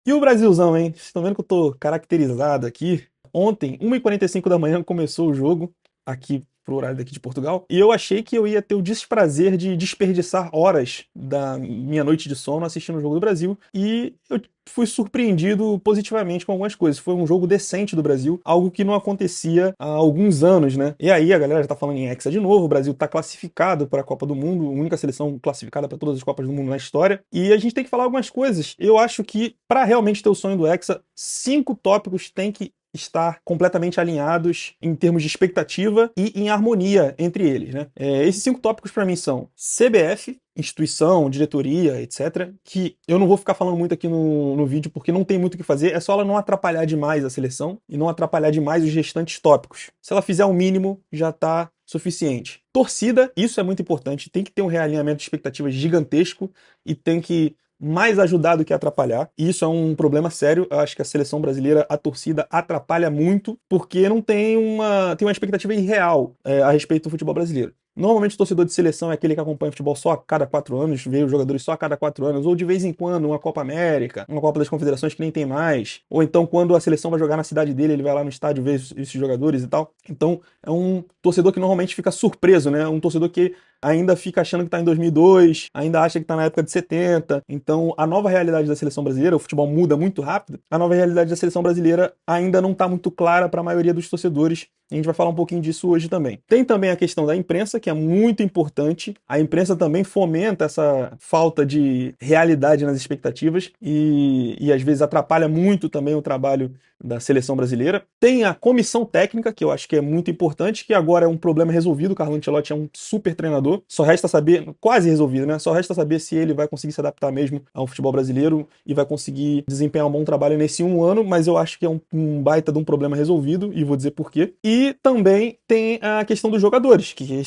E o Brasilzão, hein? Vocês estão vendo que eu tô caracterizado aqui? Ontem, 1h45 da manhã, começou o jogo aqui pro horário daqui de Portugal. E eu achei que eu ia ter o desprazer de desperdiçar horas da minha noite de sono assistindo o jogo do Brasil. E eu fui surpreendido positivamente com algumas coisas. Foi um jogo decente do Brasil, algo que não acontecia há alguns anos, né? E aí a galera já tá falando em Hexa de novo, o Brasil tá classificado para a Copa do Mundo, a única seleção classificada para todas as Copas do Mundo na história. E a gente tem que falar algumas coisas. Eu acho que para realmente ter o sonho do Hexa, 5 tópicos têm que estar completamente alinhados em termos de expectativa e em harmonia entre eles, né? Esses 5 tópicos para mim são CBF, instituição, diretoria, etc. Que eu não vou ficar falando muito aqui no vídeo porque não tem muito o que fazer, é só ela não atrapalhar demais a seleção e não atrapalhar demais os restantes tópicos. Se ela fizer o mínimo, já tá suficiente. Torcida, isso é muito importante, tem que ter um realinhamento de expectativas gigantesco e tem que mais ajudar do que atrapalhar. E isso é um problema sério. Eu acho que a seleção brasileira, a torcida, atrapalha muito porque não tem uma expectativa irreal a respeito do futebol brasileiro. Normalmente o torcedor de seleção é aquele que acompanha o futebol só a cada 4 anos, vê os jogadores só a cada 4 anos, ou de vez em quando uma Copa América, uma Copa das Confederações que nem tem mais, ou então quando a seleção vai jogar na cidade dele, ele vai lá no estádio ver esses jogadores e tal. Então é um torcedor que normalmente fica surpreso, né? Um torcedor que ainda fica achando que está em 2002, ainda acha que está na época de 70. Então, a nova realidade da seleção brasileira, o futebol muda muito rápido, a nova realidade da seleção brasileira ainda não está muito clara para a maioria dos torcedores. A gente vai falar um pouquinho disso hoje também. Tem também a questão da imprensa, que é muito importante. A imprensa também fomenta essa falta de realidade nas expectativas e às vezes atrapalha muito também o trabalho da seleção brasileira. Tem a comissão técnica, que eu acho que é muito importante, que agora é um problema resolvido. O Carlo Ancelotti é um super treinador. Só resta saber, quase resolvido, né? Só resta saber se ele vai conseguir se adaptar mesmo ao futebol brasileiro e vai conseguir desempenhar um bom trabalho nesse um ano, mas eu acho que é um baita de um problema resolvido, e vou dizer por quê. E também tem a questão dos jogadores, que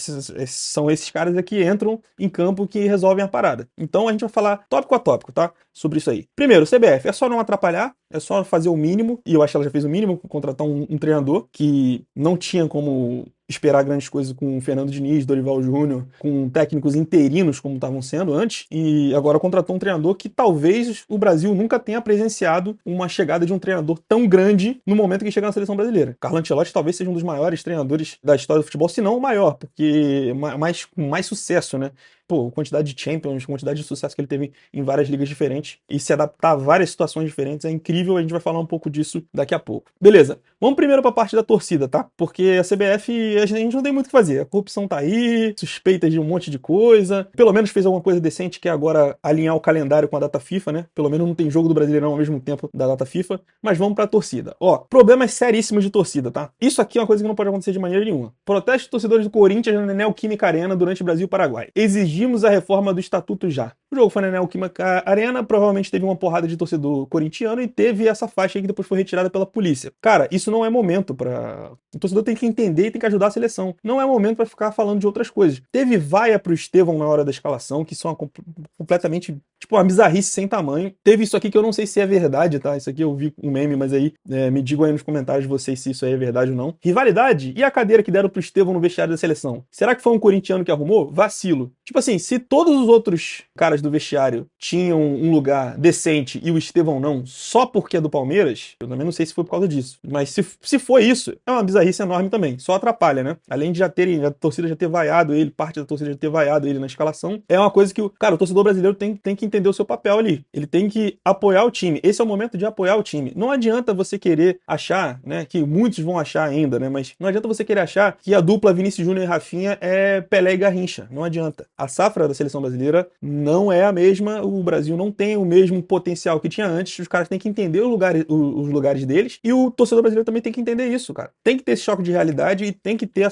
são esses caras aqui que entram em campo que resolvem a parada. Então a gente vai falar tópico a tópico, tá? Sobre isso aí. Primeiro, CBF, é só não atrapalhar, é só fazer o mínimo, e eu acho que ela já fez o mínimo, contratar um treinador que não tinha como esperar grandes coisas com o Fernando Diniz, Dorival Júnior, com técnicos interinos como estavam sendo antes, e agora contratou um treinador que talvez o Brasil nunca tenha presenciado uma chegada de um treinador tão grande no momento que chega na seleção brasileira. Carlo Ancelotti talvez seja um dos maiores treinadores da história do futebol, se não o maior, porque com mais sucesso, né? Pô, quantidade de Champions, quantidade de sucesso que ele teve em várias ligas diferentes e se adaptar a várias situações diferentes é incrível. A gente vai falar um pouco disso daqui a pouco. Beleza, vamos primeiro para a parte da torcida, tá? Porque a CBF, a gente não tem muito o que fazer. A corrupção tá aí, suspeitas de um monte de coisa. Pelo menos fez alguma coisa decente, que é agora alinhar o calendário com a data FIFA, né? Pelo menos não tem jogo do Brasileirão ao mesmo tempo da data FIFA. Mas vamos para a torcida. Ó, problemas seríssimos de torcida, tá? Isso aqui é uma coisa que não pode acontecer de maneira nenhuma. Protesto de torcedores do Corinthians na Neoquímica Arena durante Brasil e Paraguai. Exigimos a reforma do estatuto já. O jogo foi na Neoquímica Arena, provavelmente teve uma porrada de torcedor corintiano e teve essa faixa aí que depois foi retirada pela polícia. Cara, isso não é momento para... O torcedor tem que entender e tem que ajudar a seleção. Não é momento para ficar falando de outras coisas. Teve vaia pro Estevão na hora da escalação, que são completamente, tipo, uma bizarrice sem tamanho. Teve isso aqui que eu não sei se é verdade, tá? Isso aqui eu vi um meme, mas aí me digam aí nos comentários vocês se isso aí é verdade ou não. Rivalidade? E a cadeira que deram pro Estevão no vestiário da seleção? Será que foi um corintiano que arrumou? Vacilo. Tipo assim, se todos os outros caras do vestiário tinham um lugar decente e o Estevão não, só porque é do Palmeiras, eu também não sei se foi por causa disso. Mas se foi isso, é uma bizarrice enorme também. Só atrapalha, né? Além de a torcida já ter vaiado ele, parte da torcida já ter vaiado ele na escalação, é uma coisa que o torcedor brasileiro tem que entender o seu papel ali. Ele tem que apoiar o time. Esse é o momento de apoiar o time. Não adianta você querer achar, né, que muitos vão achar ainda, né, mas não adianta você querer achar que a dupla Vinícius Júnior e Rafinha é Pelé e Garrincha. Não adianta. A safra da seleção brasileira não é a mesma, o Brasil não tem o mesmo potencial que tinha antes, os caras têm que entender os lugares deles, e o torcedor brasileiro também tem que entender isso, cara. Tem que ter esse choque de realidade e tem que ter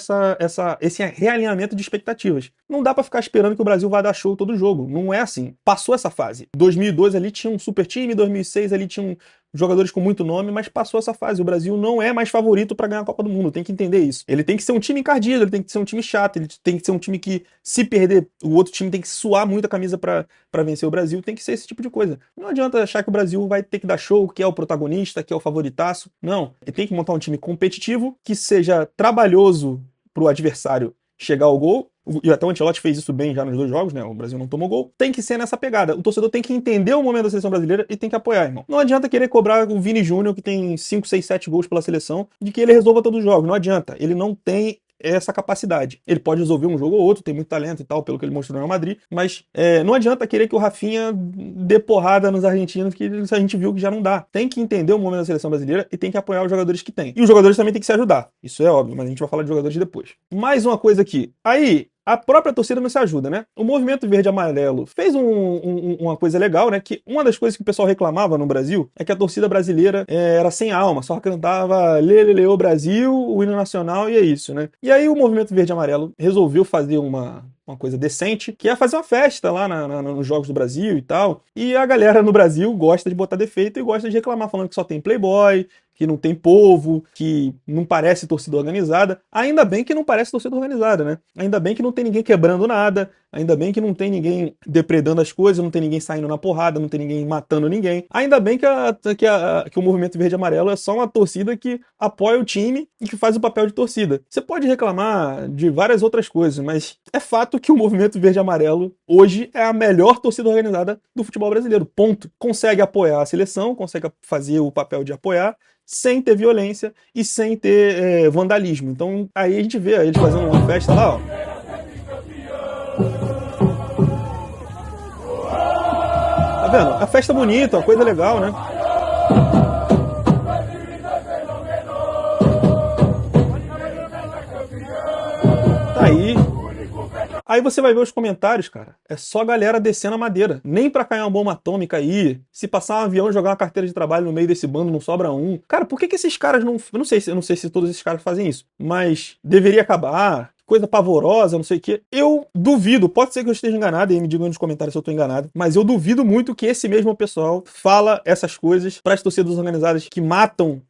esse realinhamento de expectativas. Não dá pra ficar esperando que o Brasil vá dar show todo jogo, não é assim. Passou essa fase. 2002 ali tinha um super time, 2006 ali tinha jogadores com muito nome, mas passou essa fase. O Brasil não é mais favorito para ganhar a Copa do Mundo, tem que entender isso. Ele tem que ser um time encardido, ele tem que ser um time chato, ele tem que ser um time que, se perder, o outro time tem que suar muito a camisa para vencer o Brasil, tem que ser esse tipo de coisa. Não adianta achar que o Brasil vai ter que dar show, que é o protagonista, que é o favoritaço. Não, ele tem que montar um time competitivo, que seja trabalhoso pro adversário chegar ao gol. e até o Ancelotti fez isso bem já nos 2 jogos, né? O Brasil não tomou gol. Tem que ser nessa pegada. O torcedor tem que entender o momento da seleção brasileira e tem que apoiar, irmão. Não adianta querer cobrar o Vini Júnior, que tem 5, 6, 7 gols pela seleção, de que ele resolva todos os jogos. Não adianta. Ele não tem essa capacidade. Ele pode resolver um jogo ou outro, tem muito talento e tal, pelo que ele mostrou no Real Madrid, mas não adianta querer que o Rafinha dê porrada nos argentinos, que a gente viu que já não dá. Tem que entender o momento da seleção brasileira e tem que apoiar os jogadores que tem. E os jogadores também têm que se ajudar. Isso é óbvio, mas a gente vai falar de jogadores depois. Mais uma coisa aqui. Aí, a própria torcida não se ajuda, né? O movimento verde e amarelo fez uma coisa legal, né? Que uma das coisas que o pessoal reclamava no Brasil é que a torcida brasileira era sem alma, só cantava Lê, Lê, Lê, o Brasil, o hino nacional e é isso, né? E aí o movimento verde e amarelo resolveu fazer uma coisa decente, que é fazer uma festa lá nos Jogos do Brasil e tal. E a galera no Brasil gosta de botar defeito e gosta de reclamar, falando que só tem playboy, que não tem povo, que não parece torcida organizada. Ainda bem que não parece torcida organizada, né? Ainda bem que não tem ninguém quebrando nada, ainda bem que não tem ninguém depredando as coisas, não tem ninguém saindo na porrada, não tem ninguém matando ninguém. Ainda bem que o movimento verde e amarelo é só uma torcida que apoia o time e que faz o papel de torcida. Você pode reclamar de várias outras coisas, mas é fato que o movimento verde e amarelo hoje é a melhor torcida organizada do futebol brasileiro. Ponto. Consegue apoiar a seleção, consegue fazer o papel de apoiar, sem ter violência e sem ter vandalismo. Então aí a gente vê eles fazendo uma festa lá, ó. Tá vendo? A festa bonita, uma coisa legal, né? Tá aí. Aí você vai ver os comentários, cara. É só galera descendo a madeira. Nem pra cair uma bomba atômica aí. Se passar um avião e jogar uma carteira de trabalho no meio desse bando, não sobra um. Cara, por que esses caras não... Eu não sei se todos esses caras fazem isso. Mas deveria acabar. Coisa pavorosa, não sei o quê. Eu duvido, pode ser que eu esteja enganado, e aí me digam nos comentários se eu estou enganado, mas eu duvido muito que esse mesmo pessoal fala essas coisas para as torcidas organizadas que matam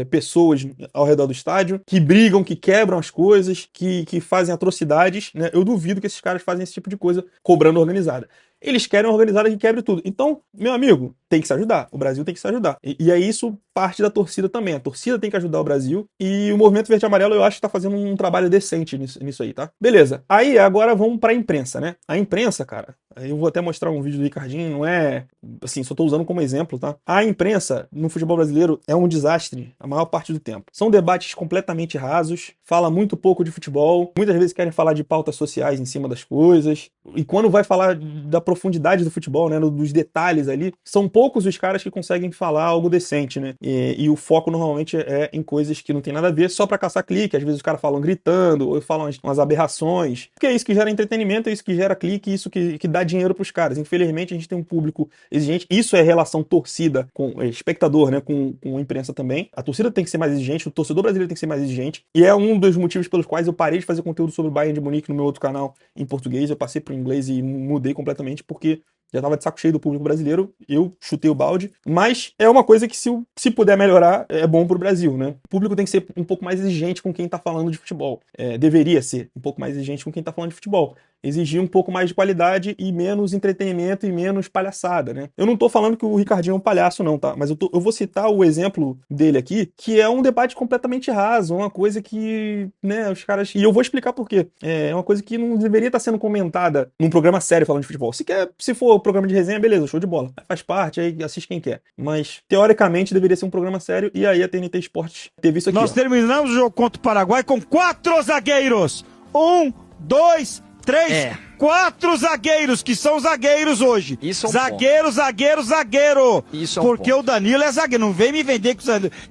pessoas ao redor do estádio, que brigam, que quebram as coisas, que fazem atrocidades, né? Eu duvido que esses caras fazem esse tipo de coisa cobrando organizada. Eles querem uma organizada que quebre tudo. Então, meu amigo, tem que se ajudar. O Brasil tem que se ajudar. E aí isso parte da torcida também. A torcida tem que ajudar o Brasil. E o Movimento Verde e Amarelo eu acho que tá fazendo um trabalho decente nisso aí, tá? Beleza. Aí agora vamos pra imprensa, né? A imprensa, cara, eu vou até mostrar um vídeo do Ricardinho, não é... Assim, só tô usando como exemplo, tá? A imprensa no futebol brasileiro é um desastre a maior parte do tempo. São debates completamente rasos, fala muito pouco de futebol, muitas vezes querem falar de pautas sociais em cima das coisas. E quando vai falar da profundidade do futebol, né, dos detalhes ali, são poucos os caras que conseguem falar algo decente, né? E o foco normalmente é em coisas que não tem nada a ver, só pra caçar clique. Às vezes os caras falam gritando, ou falam umas aberrações. Porque é isso que gera entretenimento, é isso que gera clique, isso que dá dinheiro pros caras. Infelizmente a gente tem um público exigente. Isso é relação torcida com espectador, né, com a imprensa também. A torcida tem que ser mais exigente, o torcedor brasileiro tem que ser mais exigente. E é um dos motivos pelos quais eu parei de fazer conteúdo sobre o Bayern de Munique no meu outro canal em português. Eu passei pro inglês e mudei completamente porque já tava de saco cheio do público brasileiro, eu chutei o balde, mas é uma coisa que se puder melhorar, é bom pro Brasil, né? O público tem que ser um pouco mais exigente com quem tá falando de futebol. Deveria ser um pouco mais exigente com quem tá falando de futebol. Exigir um pouco mais de qualidade e menos entretenimento e menos palhaçada, né? Eu não tô falando que o Ricardinho é um palhaço, não, tá? Mas eu vou citar o exemplo dele aqui, que é um debate completamente raso, uma coisa que, né, os caras... E eu vou explicar por quê. É uma coisa que não deveria estar sendo comentada num programa sério falando de futebol. Se for programa de resenha, beleza, show de bola. Faz parte, aí assiste quem quer. Mas, teoricamente, deveria ser um programa sério, e aí a TNT Esportes teve isso aqui. Nós terminamos o jogo contra o Paraguai com 4 zagueiros. 1, 2, 3, 4 zagueiros, que são zagueiros hoje. Isso é um zagueiro, ponto. zagueiro. Isso é um porque ponto. o Danilo é zagueiro. Não vem me vender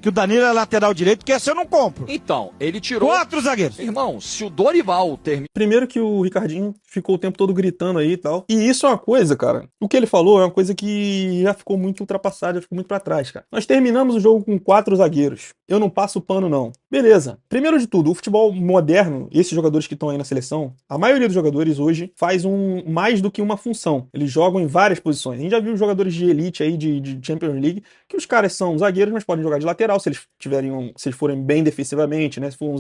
que o Danilo é lateral direito, que essa eu não compro. Então, ele tirou... 4 zagueiros. Irmão, se o Dorival termina... Primeiro que o Ricardinho ficou o tempo todo gritando aí e tal. E isso é uma coisa, cara. O que ele falou é uma coisa que já ficou muito ultrapassada, já ficou muito pra trás, cara. Nós terminamos o jogo com 4 zagueiros. Eu não passo pano, não. Beleza. Primeiro de tudo, o futebol moderno, esses jogadores que estão aí na seleção, a maioria dos jogadores hoje faz mais do que uma função. Eles jogam em várias posições. A gente já viu jogadores de elite aí, de Champions League, que os caras são zagueiros, mas podem jogar de lateral se eles forem bem defensivamente, né? Se for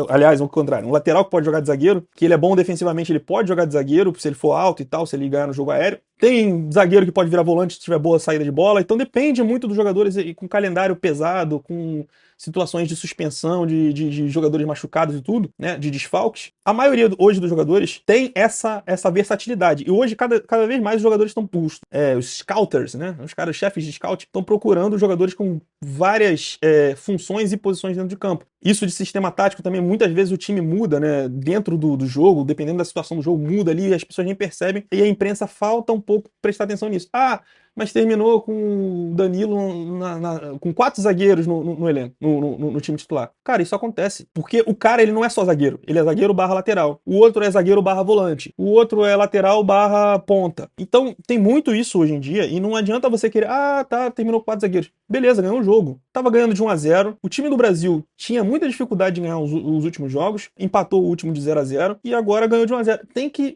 aliás, ao contrário, um lateral que pode jogar de zagueiro, que ele é bom defensivamente, ele pode jogar de zagueiro, se ele for alto e tal, se ele ganhar no jogo aéreo. Tem zagueiro que pode virar volante se tiver boa saída de bola. Então depende muito dos jogadores, e com calendário pesado, com situações de suspensão, de jogadores machucados e tudo, né? De desfalques. A maioria hoje dos jogadores tem essa versatilidade. E hoje, cada vez mais, os jogadores estão os scouters, né? Os caras, chefes de scout, estão procurando jogadores com várias funções e posições dentro de campo. Isso de sistema tático também, muitas vezes o time muda, né? Dentro do jogo, dependendo da situação do jogo, muda ali, as pessoas nem percebem. E a imprensa falta um pouco prestar atenção nisso. Mas terminou com o Danilo com 4 zagueiros no elenco, no time titular. Cara, isso acontece. Porque o cara, ele não é só zagueiro. Ele é zagueiro barra lateral. O outro é zagueiro barra volante. O outro é lateral barra ponta. Então, tem muito isso hoje em dia. E não adianta você querer... terminou com 4 zagueiros. Beleza, ganhou o jogo. Tava ganhando de 1-0. O time do Brasil tinha muita dificuldade de ganhar os últimos jogos. Empatou o último de 0-0. E agora ganhou de 1-0.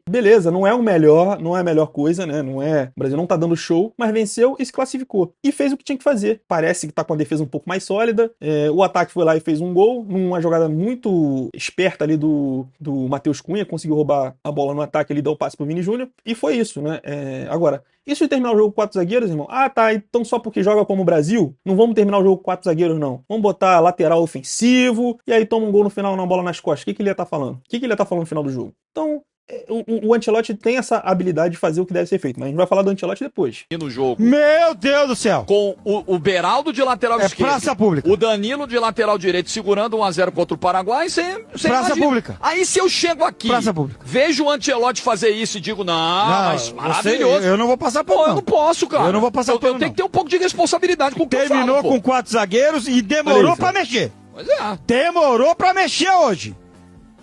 Beleza, não é a melhor coisa, né? O Brasil não tá dando show, mas venceu e se classificou. E fez o que tinha que fazer. Parece que tá com a defesa um pouco mais sólida. O ataque foi lá e fez um gol, numa jogada muito esperta ali do Matheus Cunha, conseguiu roubar a bola no ataque ali, dar o passe pro Vini Júnior, e foi isso, né? Agora, isso de terminar o jogo com 4 zagueiros, irmão? Então só porque joga como o Brasil, não vamos terminar o jogo com 4 zagueiros, não. Vamos botar lateral ofensivo, e aí toma um gol no final, na bola nas costas. O que ele ia estar falando? O que ele ia estar falando no final do jogo? Então, o Ancelotti tem essa habilidade de fazer o que deve ser feito, mas a gente vai falar do Ancelotti depois. E no jogo. Meu Deus do céu! Com o Beraldo de lateral esquerdo. Praça pública. O Danilo de lateral direito segurando 1-0 contra o Paraguai, sem praça pública. Aí se eu chego aqui, praça pública, vejo o Ancelotti fazer isso e digo, mas maravilhoso. Eu não vou passar pano. Eu não posso, cara. Eu não vou passar pano. Eu tenho que ter um pouco de responsabilidade com o que eu falo. Terminou com 4 zagueiros e demorou pra mexer. Pois é. Demorou pra mexer hoje.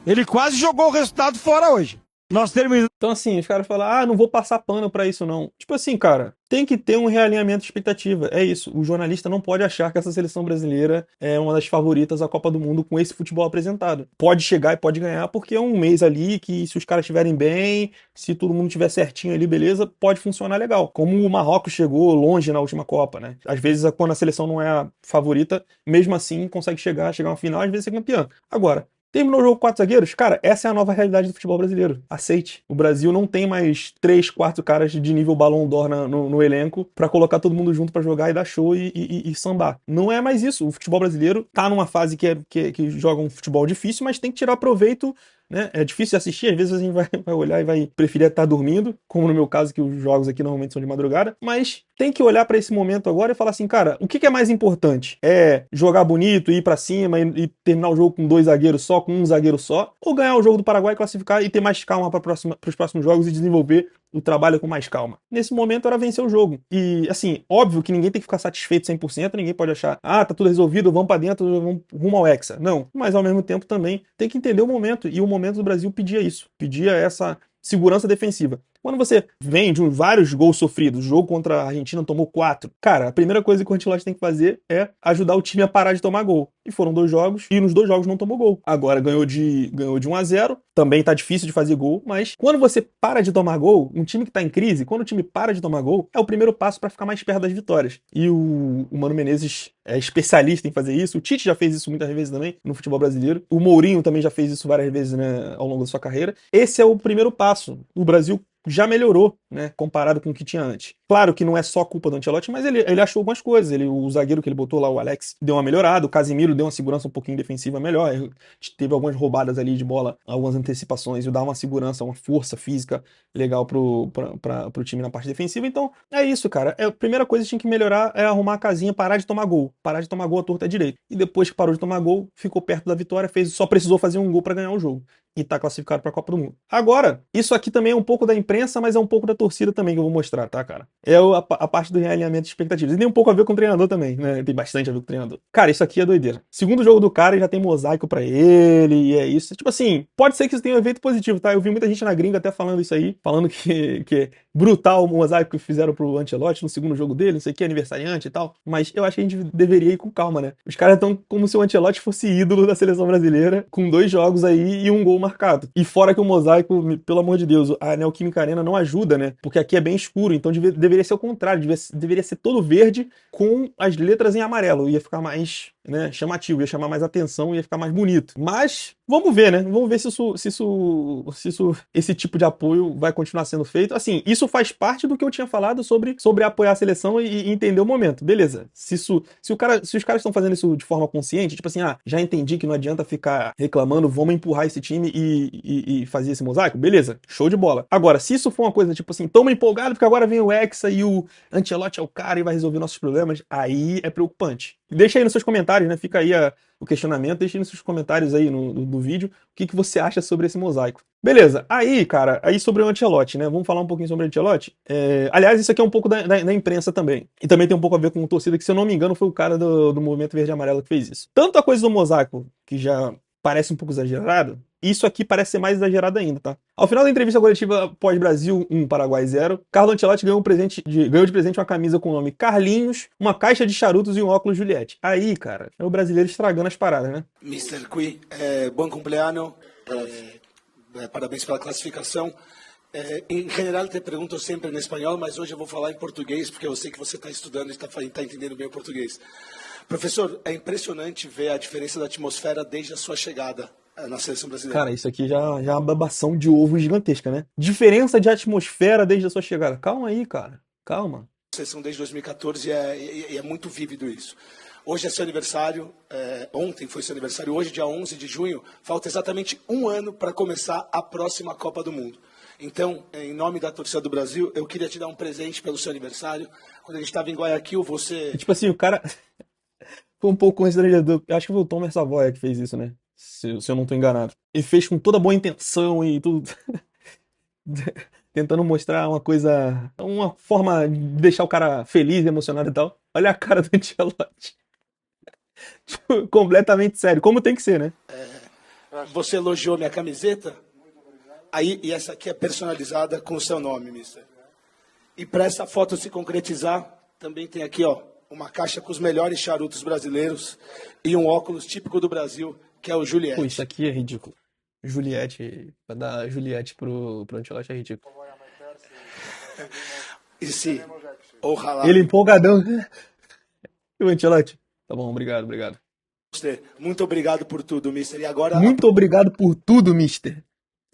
Ele quase jogou o resultado fora hoje. Nós terminamos. Então, assim, os caras falam, não vou passar pano pra isso, não. Tipo assim, cara, tem que ter um realinhamento de expectativa. É isso. O jornalista não pode achar que essa seleção brasileira é uma das favoritas à Copa do Mundo com esse futebol apresentado. Pode chegar e pode ganhar, porque é um mês ali que, se os caras estiverem bem, se todo mundo estiver certinho ali, beleza, pode funcionar legal. Como o Marrocos chegou longe na última Copa, né? Às vezes, quando a seleção não é a favorita, mesmo assim, consegue chegar a uma final, às vezes ser campeã. Agora, terminou o jogo com 4 zagueiros? Cara, essa é a nova realidade do futebol brasileiro. Aceite. O Brasil não tem mais 3, 4 caras de nível Ballon d'Or no elenco pra colocar todo mundo junto pra jogar e dar show e sambar. Não é mais isso. O futebol brasileiro tá numa fase que joga um futebol difícil, mas tem que tirar proveito, né? É difícil de assistir, às vezes a gente vai olhar e vai preferir estar dormindo, como no meu caso, que os jogos aqui normalmente são de madrugada, mas tem que olhar pra esse momento agora e falar assim, cara, o que é mais importante? É jogar bonito, ir pra cima e terminar o jogo com 2 zagueiros só, com um zagueiro só, ou ganhar o jogo do Paraguai, classificar e ter mais calma para os próximos jogos e desenvolver o trabalho com mais calma? Nesse momento era vencer o jogo. E, assim, óbvio que ninguém tem que ficar satisfeito 100%, ninguém pode achar, tá tudo resolvido, vamos pra dentro, vamos rumo ao Hexa. Não. Mas, ao mesmo tempo, também tem que entender o momento. E o momento do Brasil pedia isso. Pedia essa segurança defensiva. Quando você vem de vários gols sofridos, o jogo contra a Argentina tomou 4. Cara, a primeira coisa que o Ancelotti tem que fazer é ajudar o time a parar de tomar gol. E foram 2 jogos, e nos 2 jogos não tomou gol. Agora ganhou de 1-0, também tá difícil de fazer gol, mas quando você para de tomar gol, um time que tá em crise, quando o time para de tomar gol, é o primeiro passo para ficar mais perto das vitórias. E o Mano Menezes é especialista em fazer isso, o Tite já fez isso muitas vezes também no futebol brasileiro, o Mourinho também já fez isso várias vezes, né, ao longo da sua carreira. Esse é o primeiro passo. O Brasil já melhorou, né, comparado com o que tinha antes. Claro que não é só culpa do Ancelotti, mas ele achou algumas coisas. O zagueiro que ele botou lá, o Alex, deu uma melhorada, o Casimiro deu uma segurança um pouquinho defensiva melhor, teve algumas roubadas ali de bola, algumas antecipações, e dá uma segurança, uma força física legal pro time na parte defensiva. Então, é isso, cara. A primeira coisa que tinha que melhorar é arrumar a casinha, parar de tomar gol. Parar de tomar gol à torta direito. E depois que parou de tomar gol, ficou perto da vitória, só precisou fazer um gol para ganhar o jogo. E tá classificado para a Copa do Mundo. Agora, isso aqui também é um pouco da imprensa, mas é um pouco da torcida também que eu vou mostrar, tá, cara? É a parte do realinhamento de expectativas. E tem um pouco a ver com o treinador também, né? Tem bastante a ver com o treinador. Cara, isso aqui é doideira. Segundo jogo do cara, já tem mosaico pra ele, e é isso. Tipo assim, pode ser que isso tenha um efeito positivo, tá? Eu vi muita gente na gringa até falando isso aí, falando que é brutal o mosaico que fizeram pro Ancelotti no segundo jogo dele, não sei o que, aniversariante e tal. Mas eu acho que a gente deveria ir com calma, né? Os caras estão como se o Ancelotti fosse ídolo da seleção brasileira, com 2 jogos aí e um gol marcado. E fora que o mosaico, pelo amor de Deus, a Neoquímica Arena não ajuda, né? Porque aqui é bem escuro, então deveria ser o contrário, deveria ser todo verde com as letras em amarelo. Ia ficar mais, né, chamativo, ia chamar mais atenção, ia ficar mais bonito. Mas vamos ver, né? Vamos ver se esse tipo de apoio vai continuar sendo feito. Assim, isso faz parte do que eu tinha falado sobre apoiar a seleção e entender o momento. Beleza. Se os caras estão fazendo isso de forma consciente, tipo assim, já entendi que não adianta ficar reclamando, vamos empurrar esse time e fazer esse mosaico, beleza, show de bola. Agora, se isso for uma coisa tipo assim, tamo empolgado porque agora vem o Hexa e o Ancelotti é o cara e vai resolver nossos problemas, aí é preocupante. Deixa aí nos seus comentários, né? Fica aí o questionamento, deixa aí nos seus comentários aí no vídeo o que você acha sobre esse mosaico. Beleza, aí, cara, aí sobre o Ancelotti, né? Vamos falar um pouquinho sobre o Ancelotti. Aliás, isso aqui é um pouco da imprensa também. E também tem um pouco a ver com torcida, que se eu não me engano foi o cara do Movimento Verde e Amarelo que fez isso. Tanto a coisa do mosaico, que já parece um pouco exagerado, isso aqui parece ser mais exagerado ainda, tá? Ao final da entrevista coletiva pós-Brasil 1, Paraguai 0, Carlo Ancelotti ganhou de presente uma camisa com o nome Carlinhos, uma caixa de charutos e um óculos Juliette. Aí, cara, é o brasileiro estragando as paradas, né? Mr. Qui, bom cumpleaños, parabéns pela classificação. Em geral, te pergunto sempre em espanhol, mas hoje eu vou falar em português, porque eu sei que você está estudando e está entendendo bem o português. Professor, é impressionante ver a diferença da atmosfera desde a sua chegada na seleção brasileira. Cara, isso aqui já é uma babação de ovo gigantesca, né? Diferença de atmosfera desde a sua chegada. Calma aí, cara. Calma. A seleção desde 2014 é muito vívido isso. Hoje é seu aniversário, ontem foi seu aniversário, hoje, dia 11 de junho, falta exatamente um ano para começar a próxima Copa do Mundo. Então, em nome da torcida do Brasil, eu queria te dar um presente pelo seu aniversário. Quando a gente estava em Guayaquil, você... Tipo assim, o cara foi um pouco constrangedor. Acho que foi o Tom Savoia que fez isso, né? Se eu não tô enganado. Ele fez com toda boa intenção e tudo. Tentando mostrar uma coisa, uma forma de deixar o cara feliz, emocionado e tal. Olha a cara do Ancelotti. Tipo, completamente sério. Como tem que ser, né? Você elogiou minha camiseta? Aí, e essa aqui é personalizada com o seu nome, mister. E para essa foto se concretizar, também tem aqui, ó, uma caixa com os melhores charutos brasileiros e um óculos típico do Brasil, que é o Juliette. Pô, isso aqui é ridículo. Juliette, pra dar Juliette pro Ancelotti é ridículo. E sim, ojalá. Ele empolgadão. E o Ancelotti? Tá bom, obrigado. Muito obrigado por tudo, mister. E agora... Muito obrigado por tudo, mister.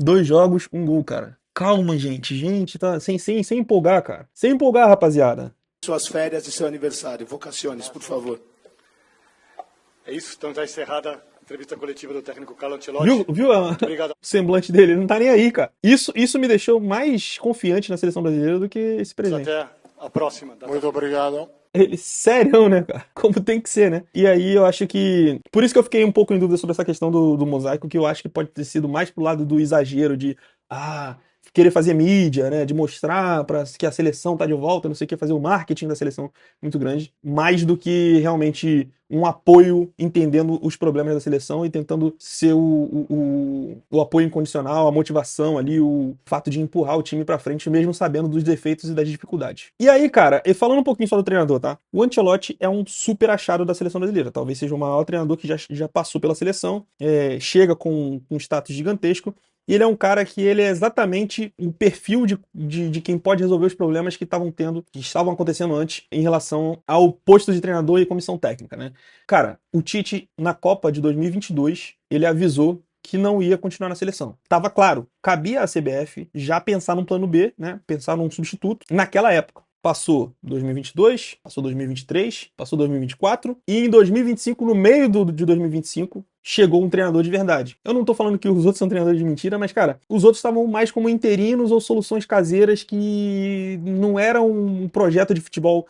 2 jogos, 1 gol, cara. Calma, gente. Gente, tá sem empolgar, cara. Sem empolgar, rapaziada. Suas férias e seu aniversário. Vocaciones, por favor. É isso, então está encerrada a entrevista coletiva do técnico Carlo Ancelotti. Viu o semblante dele? Ele não tá nem aí, cara. Isso me deixou mais confiante na seleção brasileira do que esse presente. Até a próxima. Muito obrigado. Ele, sério, né, cara? Como tem que ser, né? E aí eu acho que... Por isso que eu fiquei um pouco em dúvida sobre essa questão do mosaico, que eu acho que pode ter sido mais pro lado do exagero de... querer fazer mídia, né? De mostrar que a seleção tá de volta, não sei o que, fazer o marketing da seleção muito grande, mais do que realmente um apoio entendendo os problemas da seleção e tentando ser o apoio incondicional, a motivação ali, o fato de empurrar o time pra frente, mesmo sabendo dos defeitos e das dificuldades. E aí, cara, e falando um pouquinho só do treinador, tá? O Ancelotti é um super achado da seleção brasileira, talvez seja o maior treinador que já passou pela seleção, chega com um status gigantesco. E ele é um cara que ele é exatamente o perfil de quem pode resolver os problemas que estavam acontecendo antes em relação ao posto de treinador e comissão técnica, né? Cara, o Tite, na Copa de 2022, ele avisou que não ia continuar na seleção. Tava claro, cabia à CBF já pensar num plano B, né? Pensar num substituto naquela época. Passou 2022, passou 2023, passou 2024 e em 2025, no meio de 2025, chegou um treinador de verdade. Eu não tô falando que os outros são treinadores de mentira, mas, cara, os outros estavam mais como interinos ou soluções caseiras que não eram um projeto de futebol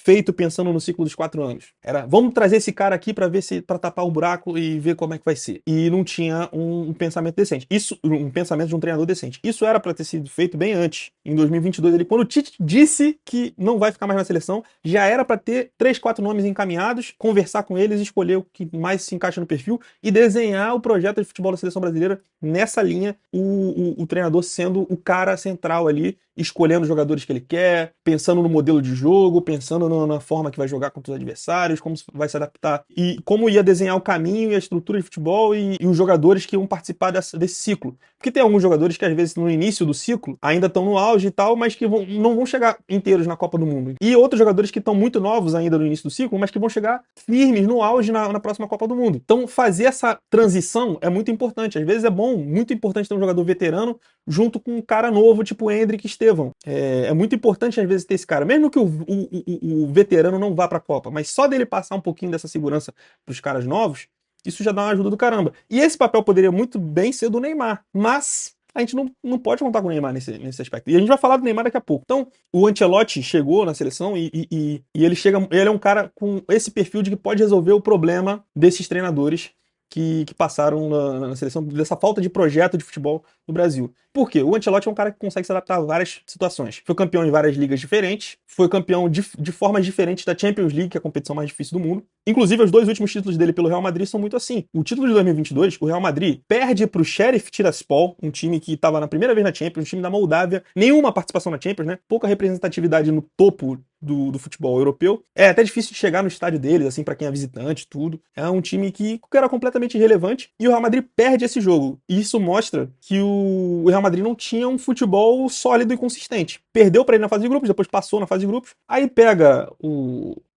feito pensando no ciclo dos 4 anos. Era, vamos trazer esse cara aqui para tapar o buraco e ver como é que vai ser. E não tinha um pensamento decente. Um pensamento de um treinador decente. Isso era para ter sido feito bem antes. Em 2022, quando o Tite disse que não vai ficar mais na seleção, já era para ter 3, 4 nomes encaminhados, conversar com eles, escolher o que mais se encaixa no perfil e desenhar o projeto de futebol da seleção brasileira nessa linha, o treinador sendo o cara central ali, escolhendo os jogadores que ele quer, pensando no modelo de jogo, pensando na forma que vai jogar contra os adversários, como vai se adaptar e como ia desenhar o caminho e a estrutura de futebol e os jogadores que iam participar desse ciclo. Porque tem alguns jogadores que às vezes no início do ciclo ainda estão no auge e tal, mas que não vão chegar inteiros na Copa do Mundo. E outros jogadores que estão muito novos ainda no início do ciclo, mas que vão chegar firmes no auge na próxima Copa do Mundo. Então fazer essa transição é muito importante. Às vezes é bom, muito importante ter um jogador veterano junto com um cara novo, tipo Endrick e Estevão. É muito importante às vezes ter esse cara, mesmo que o veterano não vá para a Copa, mas só dele passar um pouquinho dessa segurança para os caras novos, isso já dá uma ajuda do caramba. E esse papel poderia muito bem ser do Neymar, mas a gente não pode contar com o Neymar nesse aspecto. E a gente vai falar do Neymar daqui a pouco. Então, o Ancelotti chegou na seleção e ele é um cara com esse perfil de que pode resolver o problema desses treinadores que passaram na seleção, dessa falta de projeto de futebol no Brasil. Por quê? O Ancelotti é um cara que consegue se adaptar a várias situações. Foi campeão em várias ligas diferentes, foi campeão de formas diferentes da Champions League, que é a competição mais difícil do mundo. Inclusive, os 2 últimos títulos dele pelo Real Madrid são muito assim. O título de 2022, o Real Madrid perde pro Sheriff Tiraspol, um time que estava na primeira vez na Champions, um time da Moldávia, nenhuma participação na Champions, né? Pouca representatividade no topo do futebol europeu. É até difícil de chegar no estádio deles, assim, para quem é visitante, tudo. É um time que era completamente irrelevante e o Real Madrid perde esse jogo. E isso mostra que o Real Madrid não tinha um futebol sólido e consistente. Perdeu para ir na fase de grupos, depois passou na fase de grupos. Aí pega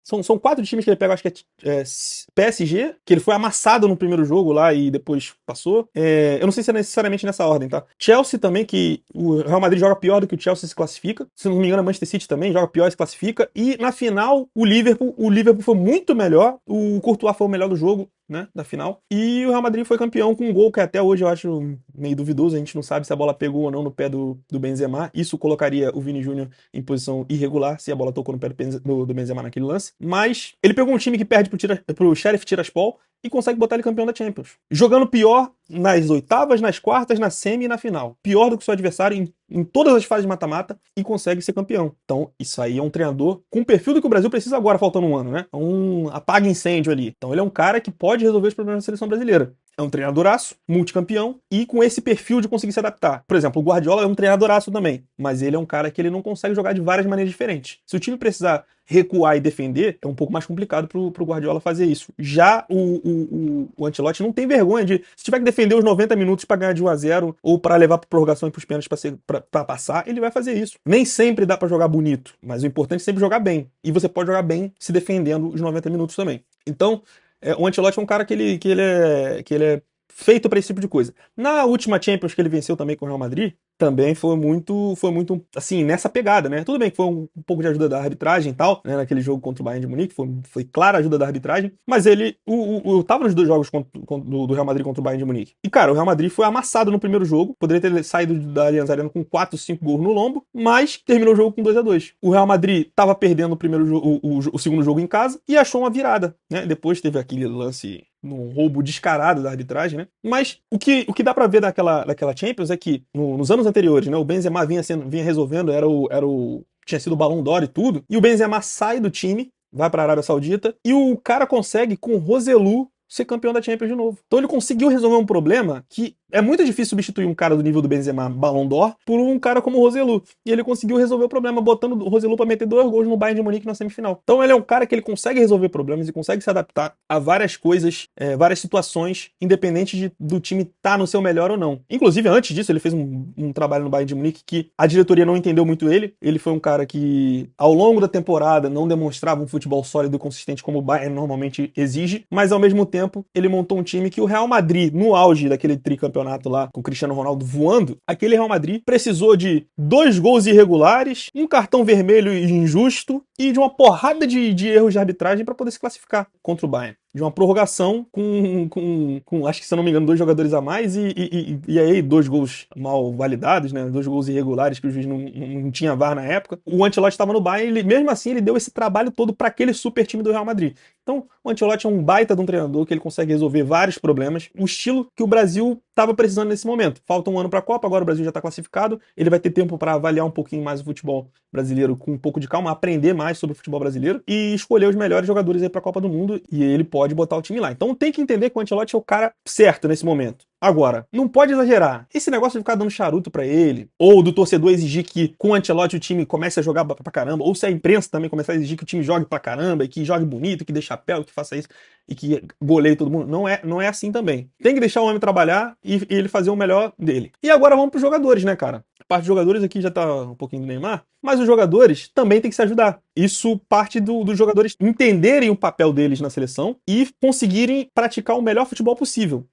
São 4 times que ele pega, acho que é PSG, que ele foi amassado no primeiro jogo lá e depois passou. Eu não sei se é necessariamente nessa ordem, tá? Chelsea também, que o Real Madrid joga pior do que o Chelsea se classifica. Se não me engano, o Manchester City também joga pior e se classifica. E na final, o Liverpool foi muito melhor. O Courtois foi o melhor do jogo, né, da final. E o Real Madrid foi campeão com um gol que até hoje eu acho meio duvidoso. A gente não sabe se a bola pegou ou não no pé do Benzema. Isso colocaria o Vini Júnior em posição irregular, se a bola tocou no pé do Benzema naquele lance. Mas ele pegou um time que perde pro Sheriff Tiraspol e consegue botar ele campeão da Champions. Jogando pior nas oitavas, nas quartas, na semi e na final. Pior do que o seu adversário em todas as fases de mata-mata e consegue ser campeão. Então, isso aí é um treinador com o perfil do que o Brasil precisa agora, faltando um ano, né? Apaga incêndio ali. Então, ele é um cara que pode resolver os problemas da seleção brasileira. É um treinadoraço, multicampeão e com esse perfil de conseguir se adaptar. Por exemplo, o Guardiola é um treinadoraço também, mas ele é um cara que ele não consegue jogar de várias maneiras diferentes. Se o time precisar recuar e defender, é um pouco mais complicado pro Guardiola fazer isso. Já o Ancelotti não tem vergonha de, se tiver que defender os 90 minutos para ganhar de 1-0 ou para levar para prorrogação e pros pênaltis para passar, ele vai fazer isso. Nem sempre dá para jogar bonito, mas o importante é sempre jogar bem. E você pode jogar bem se defendendo os 90 minutos também. Então, o Ancelotti é um cara que ele é feito para esse tipo de coisa. Na última Champions que ele venceu também com o Real Madrid, também foi muito assim, nessa pegada, né? Tudo bem que foi um pouco de ajuda da arbitragem e tal, né? Naquele jogo contra o Bayern de Munique, foi clara a ajuda da arbitragem, mas eu tava nos 2 jogos do Real Madrid contra o Bayern de Munique. E, cara, o Real Madrid foi amassado no primeiro jogo, poderia ter saído da Allianz Arena com 4, 5 gols no lombo, mas terminou o jogo com 2-2. O Real Madrid tava perdendo o segundo jogo em casa e achou uma virada, né? Depois teve aquele lance num roubo descarado da arbitragem, né? Mas o que dá pra ver daquela Champions é que nos anos anteriores, né, o Benzema vinha resolvendo, tinha sido o Ballon d'Or e tudo, e o Benzema sai do time, vai pra Arábia Saudita, e o cara consegue, com o Roselu, ser campeão da Champions de novo. Então ele conseguiu resolver um problema que é muito difícil substituir um cara do nível do Benzema, Ballon d'Or, por um cara como o Roselu. E ele conseguiu resolver o problema, botando o Roselu pra meter 2 gols no Bayern de Munique na semifinal. Então ele é um cara que ele consegue resolver problemas e consegue se adaptar a várias coisas, várias situações, independente do time estar no seu melhor ou não. Inclusive, antes disso, ele fez um trabalho no Bayern de Munique que a diretoria não entendeu muito ele. Ele foi um cara que, ao longo da temporada, não demonstrava um futebol sólido e consistente como o Bayern normalmente exige, mas ao mesmo tempo, ele montou um time que o Real Madrid, no auge daquele tricampeonato lá, com o Cristiano Ronaldo voando, aquele Real Madrid precisou de 2 gols irregulares, um cartão vermelho injusto e de uma porrada de erros de arbitragem para poder se classificar contra o Bayern. de uma prorrogação acho que, se eu não me engano, 2 jogadores a mais e aí 2 gols mal validados, né? 2 gols irregulares que o juiz não tinha VAR na época. O Ancelotti estava no Bayern e mesmo assim ele deu esse trabalho todo para aquele super time do Real Madrid. Então, o Ancelotti é um baita de um treinador que ele consegue resolver vários problemas. O estilo que o Brasil estava precisando nesse momento. Falta um ano para a Copa, agora o Brasil já está classificado. Ele vai ter tempo para avaliar um pouquinho mais o futebol brasileiro com um pouco de calma, aprender mais sobre o futebol brasileiro e escolher os melhores jogadores aí para a Copa do Mundo. E ele pode botar o time lá. Então tem que entender que o Ancelotti é o cara certo nesse momento. Agora, não pode exagerar. Esse negócio de ficar dando charuto pra ele, ou do torcedor exigir que com o Ancelotti o time comece a jogar pra caramba, ou se a imprensa também começar a exigir que o time jogue pra caramba, e que jogue bonito, que dê chapéu, que faça isso, e que goleie todo mundo. Não é assim também. Tem que deixar o homem trabalhar e ele fazer o melhor dele. E agora vamos pros jogadores, né, cara? A parte dos jogadores aqui já tá um pouquinho do Neymar, mas os jogadores também tem que se ajudar. Isso parte dos jogadores entenderem o papel deles na seleção e conseguirem praticar o melhor futebol possível.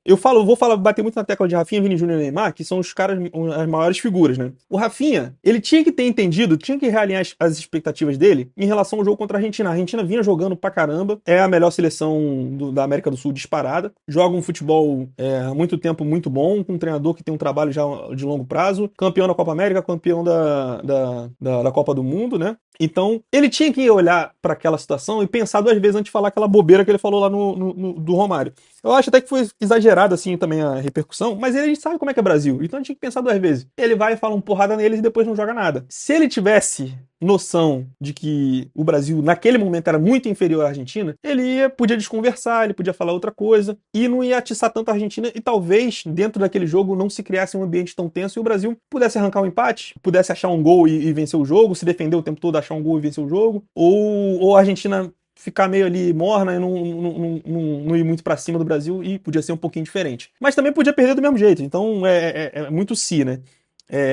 Bater muito na tecla de Rafinha, Vini Júnior e Neymar, que são os caras, as maiores figuras, né? O Rafinha, ele tinha que ter entendido, tinha que realinhar as expectativas dele em relação ao jogo contra a Argentina. A Argentina vinha jogando pra caramba, é a melhor seleção da América do Sul disparada, joga um futebol há muito tempo muito bom, com um treinador que tem um trabalho já de longo prazo, campeão da Copa América, campeão da Copa do Mundo, né? Então, ele tinha que olhar para aquela situação e pensar 2 vezes antes de falar aquela bobeira que ele falou lá do Romário. Eu acho até que foi exagerado assim também a repercussão, mas ele sabe como é que é Brasil, então a gente tinha que pensar 2 vezes. Ele vai e fala uma porrada neles e depois não joga nada. Se ele tivesse noção de que o Brasil naquele momento era muito inferior à Argentina, ele podia desconversar, ele podia falar outra coisa e não ia atiçar tanto a Argentina e talvez dentro daquele jogo não se criasse um ambiente tão tenso e o Brasil pudesse arrancar um empate, pudesse achar um gol e vencer o jogo, se defender o tempo todo, achar um gol e vencer o jogo, ou a Argentina ficar meio ali morna e não ir muito pra cima do Brasil e podia ser um pouquinho diferente. Mas também podia perder do mesmo jeito, então é muito né?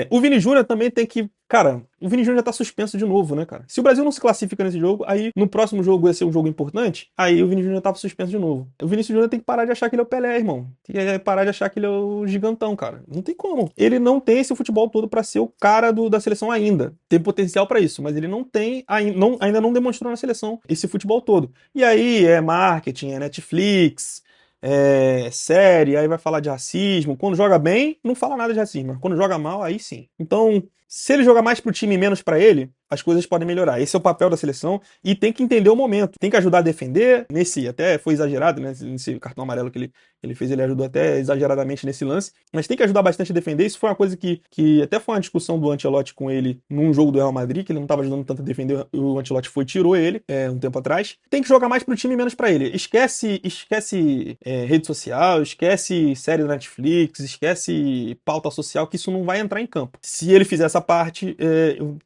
O Vini Júnior também tem que... Cara, o Vini Júnior já tá suspenso de novo, né, cara? Se o Brasil não se classifica nesse jogo, aí no próximo jogo ia ser um jogo importante, aí o Vini Júnior tava suspenso de novo. O Vinícius Júnior tem que parar de achar que ele é o Pelé, irmão. Tem que parar de achar que ele é o gigantão, cara. Não tem como. Ele não tem esse futebol todo pra ser o cara da seleção ainda. Tem potencial pra isso, mas ele não tem, ainda não demonstrou na seleção esse futebol todo. E aí é marketing, é Netflix... série, aí vai falar de racismo. Quando joga bem, não fala nada de racismo. Quando joga mal, aí sim. Então, se ele jogar mais pro time e menos pra ele, as coisas podem melhorar. Esse é o papel da seleção e tem que entender o momento. Tem que ajudar a defender. Até foi exagerado, né? Nesse cartão amarelo que ele fez, ele ajudou até exageradamente nesse lance. Mas tem que ajudar bastante a defender. Isso foi uma coisa que até foi uma discussão do Ancelotti com ele num jogo do Real Madrid, que ele não estava ajudando tanto a defender. O Ancelotti tirou ele um tempo atrás. Tem que jogar mais pro time e menos pra ele. Esquece rede social, esquece série da Netflix, esquece pauta social, que isso não vai entrar em campo. Se ele fizer essa parte,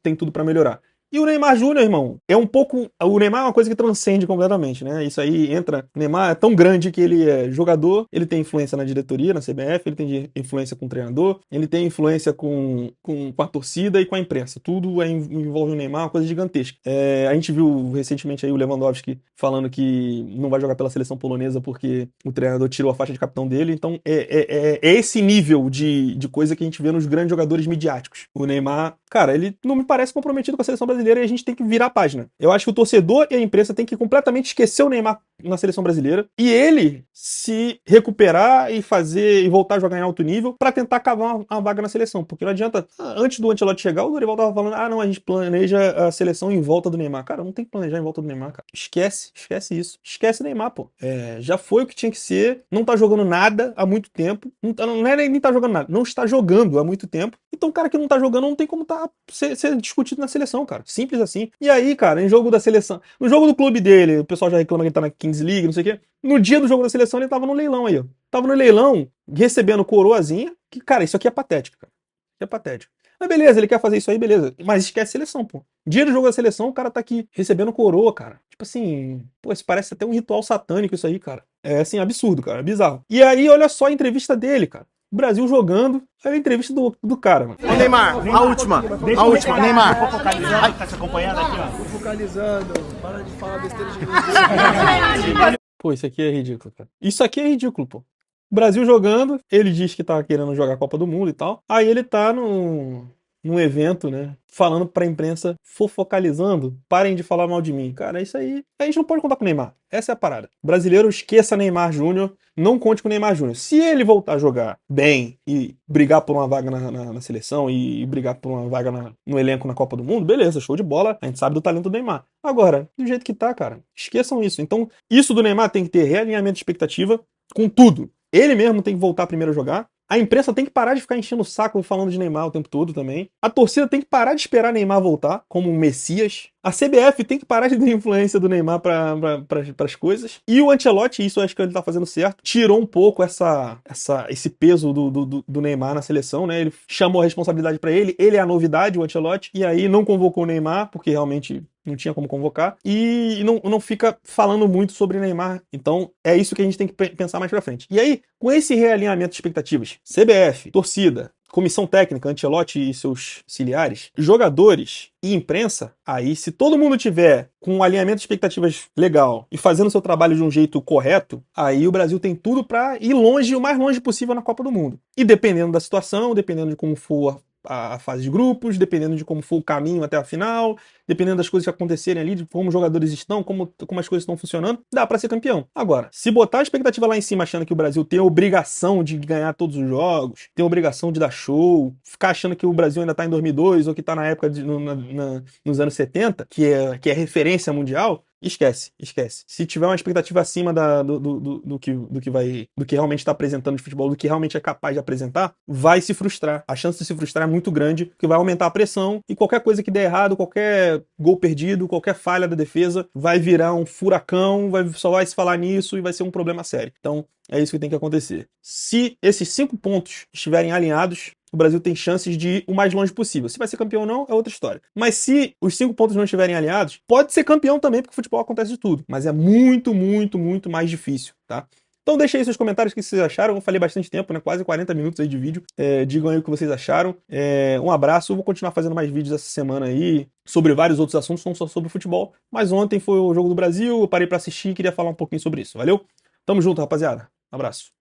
tem tudo pra melhorar. E o Neymar Júnior, irmão, o Neymar é uma coisa que transcende completamente, né? Isso aí entra... O Neymar é tão grande que ele é jogador, ele tem influência na diretoria, na CBF, ele tem influência com o treinador, ele tem influência com a torcida e com a imprensa. Tudo envolve o Neymar, uma coisa gigantesca. A gente viu recentemente aí o Lewandowski falando que não vai jogar pela seleção polonesa porque o treinador tirou a faixa de capitão dele. Então é esse nível de coisa que a gente vê nos grandes jogadores midiáticos. O Neymar, cara, ele não me parece comprometido com a seleção brasileira e a gente tem que virar a página. Eu acho que o torcedor e a imprensa tem que completamente esquecer o Neymar na seleção brasileira e ele se recuperar e voltar a jogar em alto nível para tentar cavar uma vaga na seleção, porque não adianta, antes do Ancelotti chegar, o Dorival tava falando, não, a gente planeja a seleção em volta do Neymar. Cara, não tem que planejar em volta do Neymar, cara. Esquece isso. Esquece o Neymar, pô. Já foi o que tinha que ser, não tá jogando nada há muito tempo, não é nem tá jogando nada, não está jogando há muito tempo, então o cara que não tá jogando não tem como ser discutido na seleção, cara. Simples assim. E aí, cara, em jogo da seleção, no jogo do clube dele, o pessoal já reclama que ele tá na Kings League, não sei o quê. No dia do jogo da seleção, ele tava no leilão aí, ó. Tava no leilão, recebendo coroazinha, que, cara, isso aqui é patético, cara. Isso é patético. Mas beleza, ele quer fazer isso aí, beleza. Mas esquece a seleção, pô. Dia do jogo da seleção, o cara tá aqui recebendo coroa, cara. Tipo assim, pô, isso parece até um ritual satânico isso aí, cara. É assim, absurdo, cara, bizarro. E aí, olha só a entrevista dele, cara. O Brasil jogando, olha a entrevista do cara, mano. Ô Neymar, a última, Neymar. Vou focalizando, tá se acompanhando aqui, ó. Tô focalizando, para de falar besteira de mim. Pô, isso aqui é ridículo, cara. Isso aqui é ridículo, pô. O Brasil jogando, ele diz que tá querendo jogar a Copa do Mundo e tal. Aí ele tá no num evento, né, falando pra imprensa, fofocalizando, parem de falar mal de mim. Cara, isso aí, a gente não pode contar com o Neymar. Essa é a parada. Brasileiro, esqueça Neymar Júnior, não conte com o Neymar Júnior. Se ele voltar a jogar bem e brigar por uma vaga na seleção e brigar por uma vaga no elenco na Copa do Mundo, beleza, show de bola, a gente sabe do talento do Neymar. Agora, do jeito que tá, cara, esqueçam isso. Então, isso do Neymar tem que ter realinhamento de expectativa com tudo. Ele mesmo tem que voltar primeiro a jogar. A imprensa tem que parar de ficar enchendo o saco falando de Neymar o tempo todo também. A torcida tem que parar de esperar Neymar voltar como um messias. A CBF tem que parar de dar influência do Neymar para as coisas. E o Ancelotti, isso eu acho que ele tá fazendo certo, tirou um pouco esse peso do Neymar na seleção, né? Ele chamou a responsabilidade para ele. Ele é a novidade, o Ancelotti. E aí não convocou o Neymar, porque realmente não tinha como convocar, e não fica falando muito sobre Neymar. Então, é isso que a gente tem que pensar mais pra frente. E aí, com esse realinhamento de expectativas, CBF, torcida, comissão técnica, Ancelotti e seus auxiliares, jogadores e imprensa, aí se todo mundo tiver com um alinhamento de expectativas legal e fazendo seu trabalho de um jeito correto, aí o Brasil tem tudo pra ir longe, o mais longe possível na Copa do Mundo. E dependendo da situação, dependendo de como for a fase de grupos, dependendo de como for o caminho até a final, dependendo das coisas que acontecerem ali, de como os jogadores estão, como as coisas estão funcionando, dá pra ser campeão. Agora, se botar a expectativa lá em cima achando que o Brasil tem a obrigação de ganhar todos os jogos, tem a obrigação de dar show, ficar achando que o Brasil ainda tá em 2002 ou que tá na época nos anos 70, que é referência mundial, esquece. Se tiver uma expectativa acima do que realmente está apresentando de futebol, do que realmente é capaz de apresentar, vai se frustrar. A chance de se frustrar é muito grande, porque vai aumentar a pressão e qualquer coisa que der errado, qualquer gol perdido, qualquer falha da defesa, vai virar um furacão, só vai se falar nisso e vai ser um problema sério. Então, é isso que tem que acontecer. Se esses 5 pontos estiverem alinhados, o Brasil tem chances de ir o mais longe possível. Se vai ser campeão ou não, é outra história. Mas se os 5 pontos não estiverem alinhados, pode ser campeão também, porque o futebol acontece de tudo. Mas é muito, muito, muito mais difícil, tá? Então deixa aí seus comentários, o que vocês acharam. Eu falei bastante tempo, né? Quase 40 minutos aí de vídeo. Digam aí o que vocês acharam. Um abraço. Eu vou continuar fazendo mais vídeos essa semana aí sobre vários outros assuntos, não só sobre futebol. Mas ontem foi o Jogo do Brasil, eu parei pra assistir e queria falar um pouquinho sobre isso. Valeu? Tamo junto, rapaziada. Abraço.